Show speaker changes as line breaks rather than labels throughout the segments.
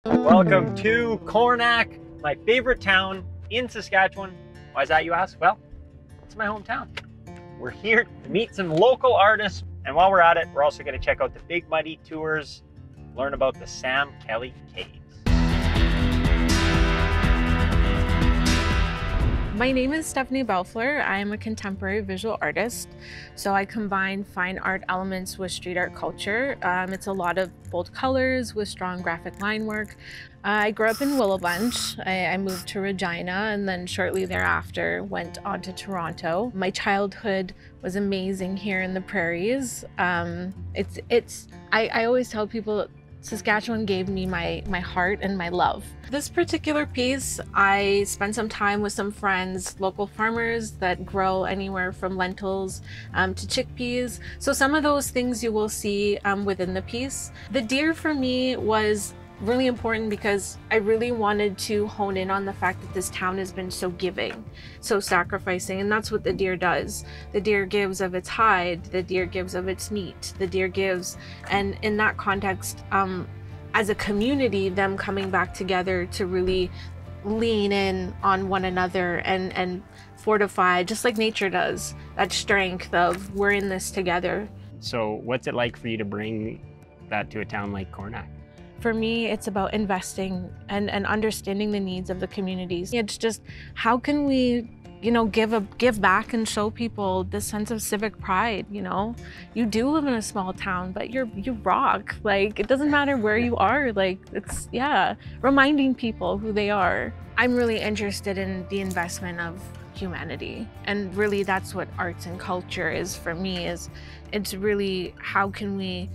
Welcome to Coronach, my favorite town in Saskatchewan. Why is that, you ask? Well, it's my hometown. We're here to meet some local artists, and while we're at it, we're also going to check out the Big Muddy Tours, learn about the Sam Kelly Caves.
My name is Stephanie Belfler. I am a contemporary visual artist. So I combine fine art elements with street art culture. It's a lot of bold colors with strong graphic line work. I grew up in Willowbunch. I moved to Regina and then shortly thereafter went on to Toronto. My childhood was amazing here in the prairies. I always tell people Saskatchewan gave me my heart and my love. This particular piece, I spent some time with some friends, local farmers that grow anywhere from lentils to chickpeas. So some of those things you will see within the piece. The deer for me was really important because I really wanted to hone in on the fact that this town has been so giving, so sacrificing, and that's what the deer does. The deer gives of its hide, the deer gives of its meat, the deer gives, and in that context, as a community, them coming back together to really lean in on one another and fortify, just like nature does, that strength of we're in this together.
So what's it like for you to bring that to a town like Coronach?
For me, it's about investing and understanding the needs of the communities. It's just, how can we, give back and show people this sense of civic pride, You do live in a small town, but you rock. Like, it doesn't matter where you are. Like, it's, reminding people who they are. I'm really interested in the investment of humanity. And really that's what arts and culture is for me, it's really, how can we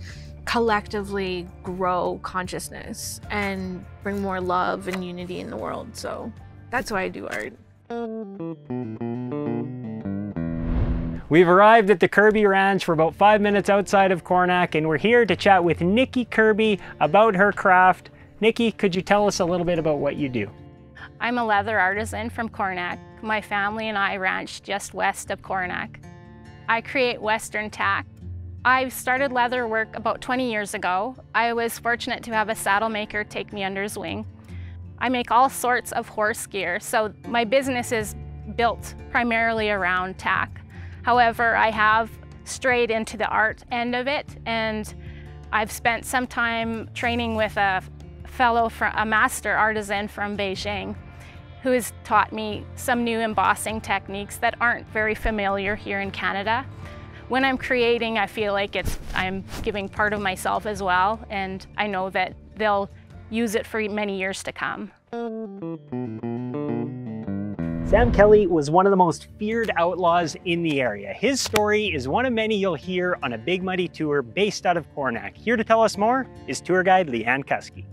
collectively grow consciousness and bring more love and unity in the world. So that's why I do art.
We've arrived at the Kirby Ranch. We're about 5 minutes outside of Coronach, and we're here to chat with Nikki Kirby about her craft. Nikki, could you tell us a little bit about what you do?
I'm a leather artisan from Coronach. My family and I ranch just west of Coronach. I create Western tack. I started leather work about 20 years ago. I was fortunate to have a saddle maker take me under his wing. I make all sorts of horse gear, so my business is built primarily around tack. However, I have strayed into the art end of it, and I've spent some time training with a master artisan from Beijing, who has taught me some new embossing techniques that aren't very familiar here in Canada. When I'm creating, I feel like I'm giving part of myself as well, and I know that they'll use it for many years to come.
Sam Kelly was one of the most feared outlaws in the area. His story is one of many you'll hear on a Big Muddy tour based out of Coronach. Here to tell us more is tour guide Leanne Kuski.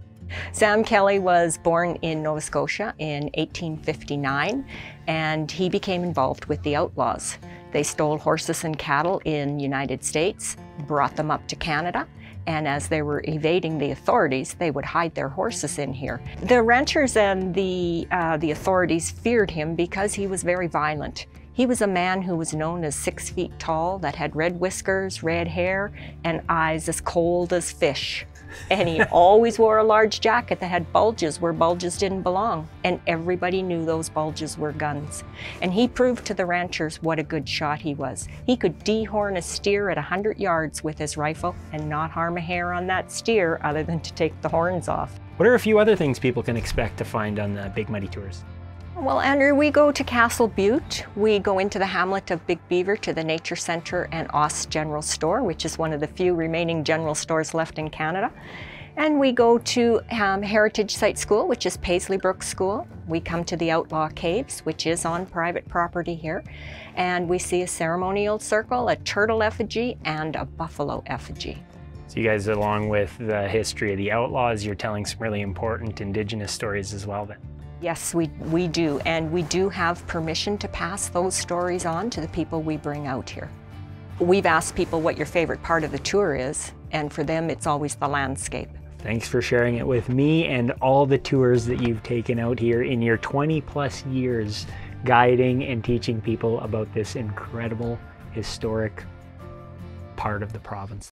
Sam Kelly was born in Nova Scotia in 1859, and he became involved with the outlaws. They stole horses and cattle in the United States, brought them up to Canada, and as they were evading the authorities, they would hide their horses in here. The ranchers and the authorities feared him because he was very violent. He was a man who was known as 6 feet tall, that had red whiskers, red hair, and eyes as cold as fish. And he always wore a large jacket that had bulges where bulges didn't belong. And everybody knew those bulges were guns. And he proved to the ranchers what a good shot he was. He could dehorn a steer at 100 yards with his rifle and not harm a hair on that steer other than to take the horns off.
What are a few other things people can expect to find on the Big Muddy Tours?
Well, Andrew, we go to Castle Butte. We go into the hamlet of Big Beaver to the Nature Centre and Oss General Store, which is one of the few remaining general stores left in Canada. And we go to Heritage Site School, which is Paisley Brook School. We come to the Outlaw Caves, which is on private property here. And we see a ceremonial circle, a turtle effigy, and a buffalo effigy.
So you guys, along with the history of the outlaws, you're telling some really important Indigenous stories as well then?
Yes, we do, and we do have permission to pass those stories on to the people we bring out here. We've asked people what your favorite part of the tour is, and for them it's always the landscape.
Thanks for sharing it with me and all the tours that you've taken out here in your 20+ years guiding and teaching people about this incredible historic part of the province.